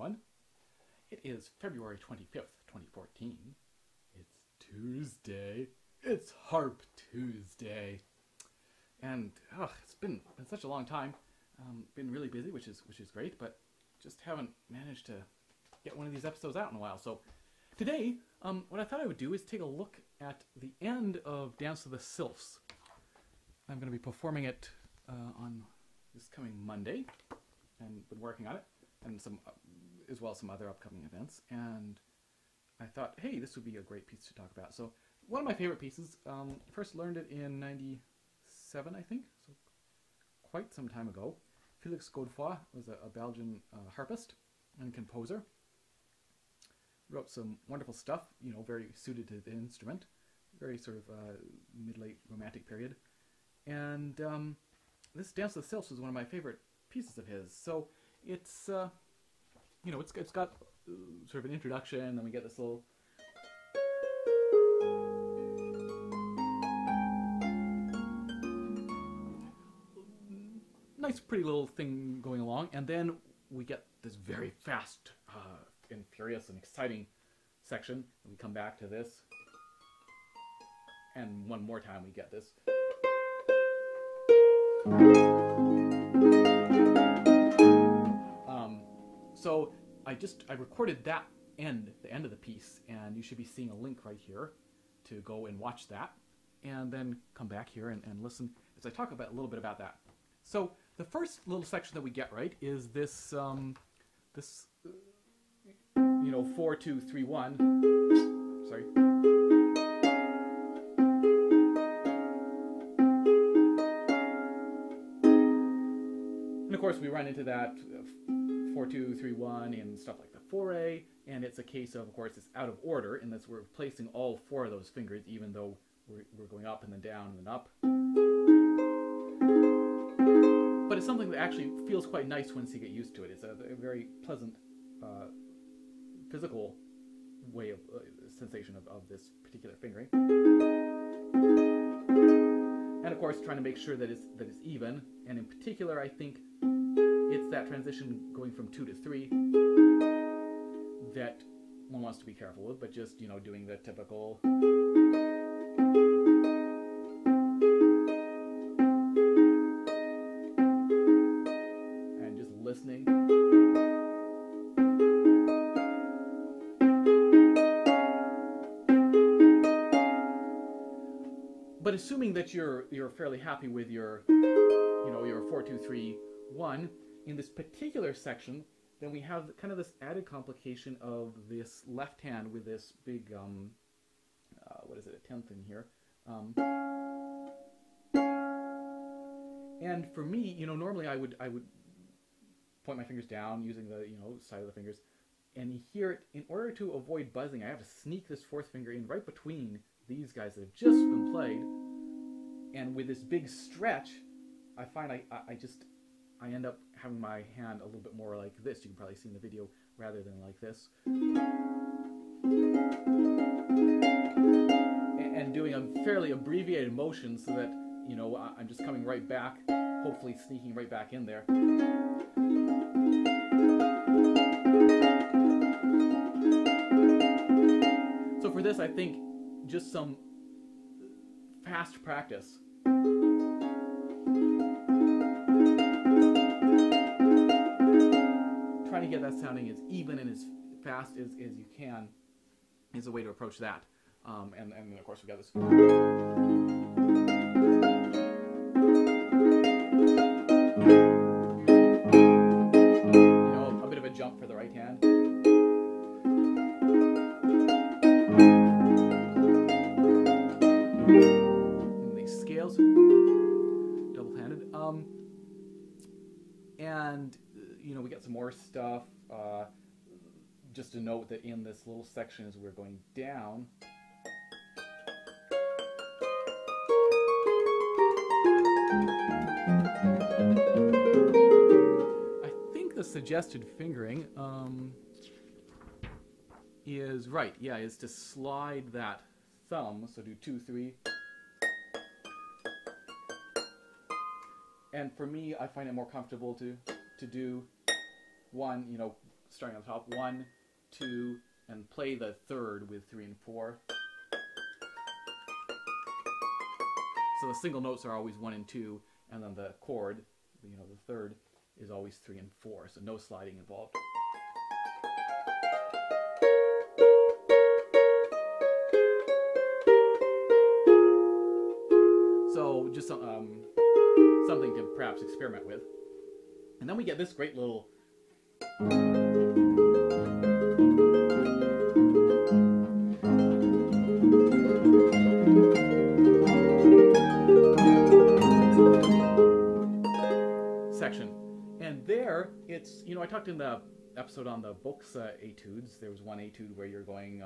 everyone. It is February 25th, 2014. It's Tuesday. It's Harp Tuesday. And it's been such a long time. Been really busy, which is great, but just haven't managed to get one of these episodes out in a while. So today, what I thought I would do is take a look at the end of Danse the Sylphes. I'm going to be performing it on this coming Monday, and been working on it, and as well as some other upcoming events. And I thought, hey, this would be a great piece to talk about. So one of my favorite pieces. First learned it in '97, I think, so quite some time ago. Felix Godefroid was a Belgian harpist and composer. Wrote some wonderful stuff, very suited to the instrument. Very sort of mid-late romantic period. And this Danse of the Sylphes was one of my favorite pieces of his. So it's, it's got sort of an introduction, then we get this little nice, pretty little thing going along, and then we get this very fast and furious and exciting section. And we come back to this, and one more time we get this. So I recorded that the end of the piece, and you should be seeing a link right here to go and watch that, and then come back here and listen as I talk about a little bit about that. So the first little section that we get right is this 4, 2, 3, 1. Sorry. And of course we run into that 4, 2, 3, 1 and stuff like the 4A, and it's a case of course, it's out of order in that we're placing all 4 of those fingers, even though we're going up and then down and then up. But it's something that actually feels quite nice once you get used to it. It's a very pleasant physical way of sensation of this particular fingering. And of course, trying to make sure that it's even. And in particular, I think it's that transition going from 2 to 3 that one wants to be careful with. But just doing the typical. Listening. But assuming that you're fairly happy with your your 4, 2, 3, 1 in this particular section, then we have kind of this added complication of this left hand with this big what is it, a 10th in here. And for me, normally I would point my fingers down using the side of the fingers, and here, in order to avoid buzzing, I have to sneak this 4th finger in right between these guys that have just been played, and with this big stretch, I find I end up having my hand a little bit more like this. You can probably see in the video, rather than like this, and doing a fairly abbreviated motion so that I'm just coming right back, hopefully sneaking right back in there. So for this, I think just some fast practice. Trying to get that sounding as even and as fast as you can is a way to approach that. And then of course we got this. A bit of a jump for the right hand. And these scales, double-handed. And we got some more stuff. Just to note that in this little section as we're going down, I think the suggested fingering is right. Yeah, is to slide that thumb. So do 2, 3. And for me, I find it more comfortable to do 1, starting on the top, 1, 2, and play the third with 3 and 4. So the single notes are always 1 and 2, and then the chord, you know, the third, is always 3 and 4, so no sliding involved. So just something to perhaps experiment with. And then we get this great little section. And there, it's, you know, I talked in the episode on the books etudes, there was one etude where you're going,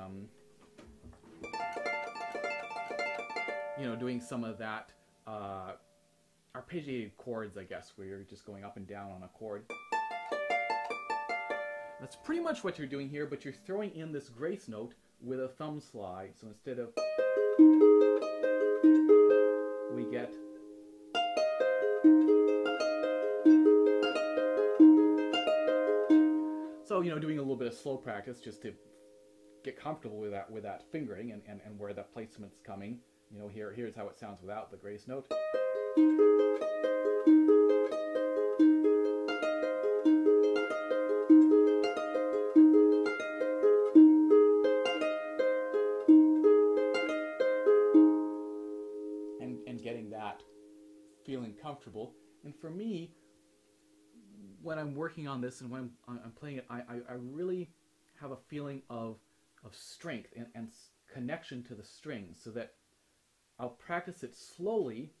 you know, doing some of that arpeggiated chords, I guess, where you're just going up and down on a chord. That's pretty much what you're doing here, but you're throwing in this grace note with a thumb slide. So instead of, we get so, you know, doing a little bit of slow practice just to get comfortable with that fingering and where the placement's coming. You know, here's how it sounds without the grace note. And getting that feeling comfortable. And for me, when I'm working on this and when I'm playing it, I really have a feeling of strength and connection to the strings, so that I'll practice it slowly.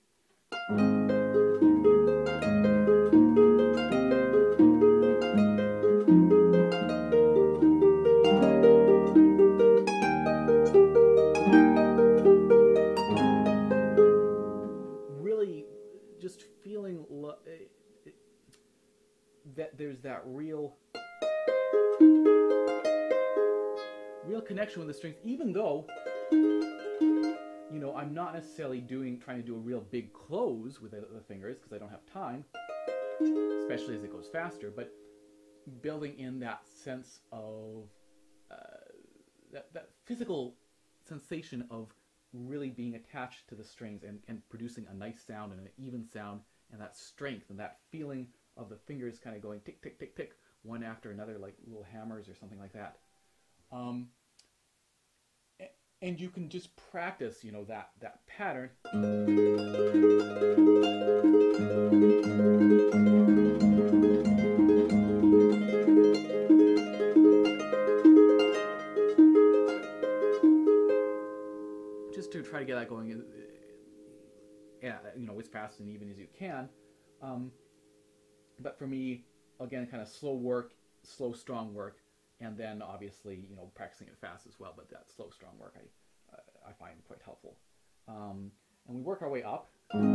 Really just feeling that there's that real connection with the strings, even though, you know, I'm not necessarily trying to do a real big close with the fingers, because I don't have time, especially as it goes faster, but building in that sense of that physical sensation of really being attached to the strings and producing a nice sound and an even sound, and that strength and that feeling of the fingers kind of going tick, tick, tick, tick, one after another, like little hammers or something like that. And you can just practice, you know, that pattern. Just to try to get that going, yeah, you know, as fast and even as you can. But for me, again, kind of slow, strong work, and then obviously, you know, practicing it fast as well. But that slow, strong work I find quite helpful. And we work our way up. Sorry.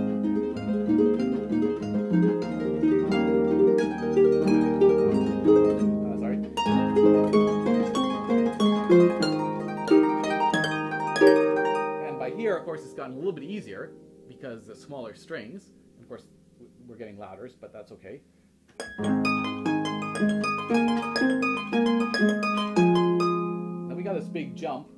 And by here, of course, it's gotten a little bit easier because the smaller strings. Of course, we're getting louder, but that's okay. Then we got this big jump.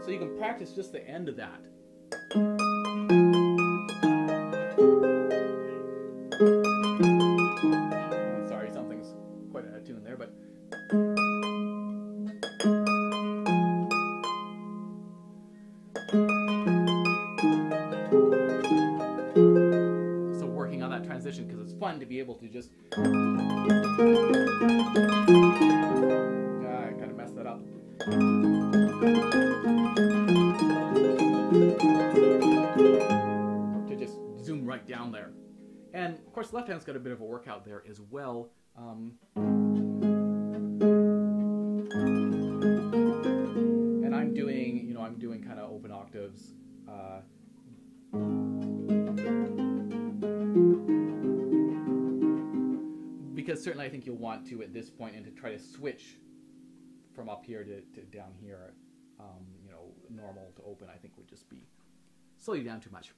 So you can practice just the end of that. Sorry, something's quite out of tune there, but so working on that transition, because it's fun to be able to just I kind of messed that up. To just zoom right down there. And of course, left hand's got a bit of a workout there as well. And I'm doing, you know, kind of open octaves. Because certainly I think you'll want to at this point, and to try to switch from up here to down here, you know, normal to open, I think would just be slow you down too much.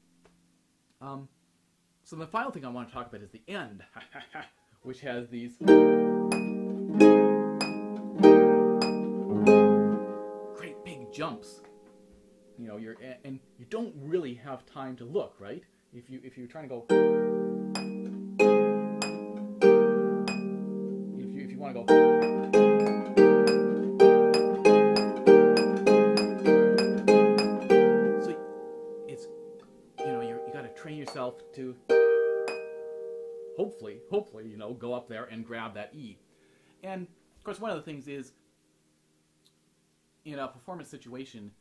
So the final thing I want to talk about is the end, which has these great big jumps. You know, and you don't really have time to look, right? If you're trying to go, if you want to go, so it's, you know, you got to train yourself to hopefully, you know, go up there and grab that E. And of course, one of the things is, in a performance situation,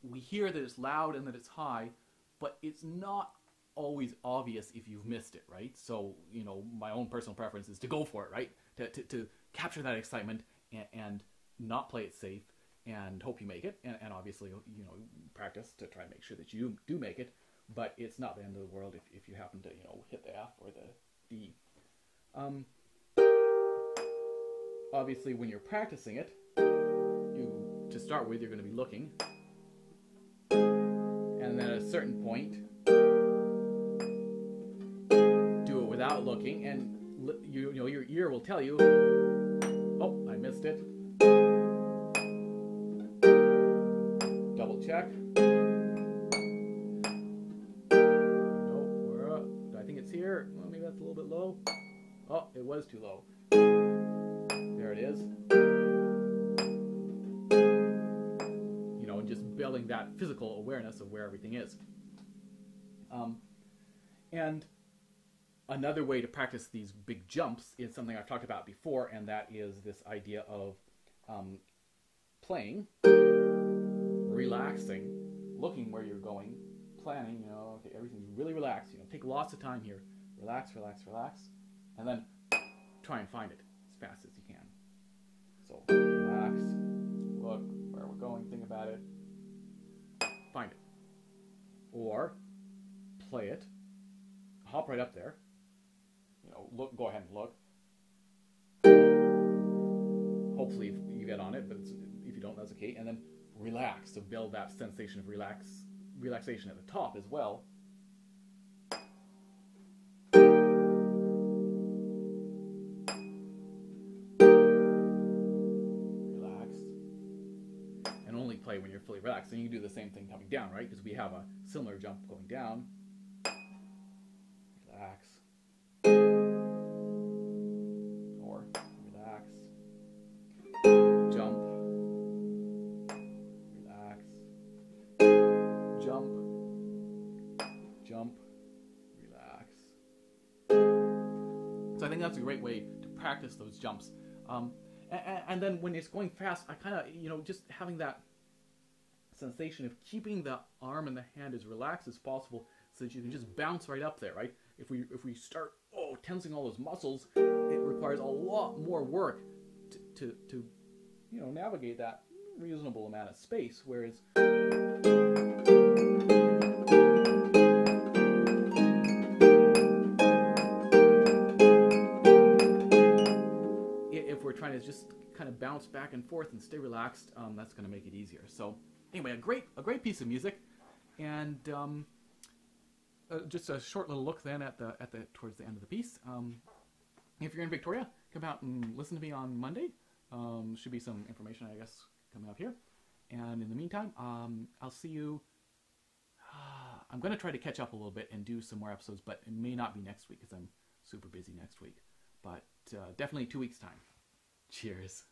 we hear that it's loud and that it's high, but it's not always obvious if you've missed it, right? So, you know, my own personal preference is to go for it, right? To capture that excitement and not play it safe and hope you make it. And obviously, you know, practice to try and make sure that you do make it. But it's not the end of the world if you happen to, you know, hit the F or the D. Obviously, when you're practicing it, to start with, you're going to be looking. And then at a certain point, do it without looking, and you know your ear will tell you, "Oh, I missed it." Double check. No, we're up. I think it's here. Well, maybe that's a little bit low. Oh, it was too low. There it is. And just building that physical awareness of where everything is. And another way to practice these big jumps is something I've talked about before, and that is this idea of playing, relaxing, looking where you're going, planning, you know, okay, everything's really relaxed, you know, take lots of time here, relax, relax, relax, and then try and find it as fast as you can. So, relax, look where we're going, think about it, find it. Or play it, hop right up there, you know, look, go ahead and look. Hopefully you get on it, but if you don't, that's okay. And then relax, so build that sensation of relaxation at the top as well. When you're fully relaxed, and you can do the same thing coming down, right? Because we have a similar jump going down. Relax. Or relax. Jump. Relax. Jump. Jump. Relax. So I think that's a great way to practice those jumps. And then when it's going fast, I kind of, you know, just having that sensation of keeping the arm and the hand as relaxed as possible so that you can just bounce right up there, right? If we start tensing all those muscles, it requires a lot more work to you know, navigate that reasonable amount of space, whereas if we're trying to just kind of bounce back and forth and stay relaxed, that's going to make it easier. So anyway, a great piece of music, and just a short little look then at the towards the end of the piece. If you're in Victoria, come out and listen to me on Monday. Should be some information, I guess, coming up here. And in the meantime, I'll see you. I'm going to try to catch up a little bit and do some more episodes, but it may not be next week because I'm super busy next week. But definitely 2 weeks' time. Cheers.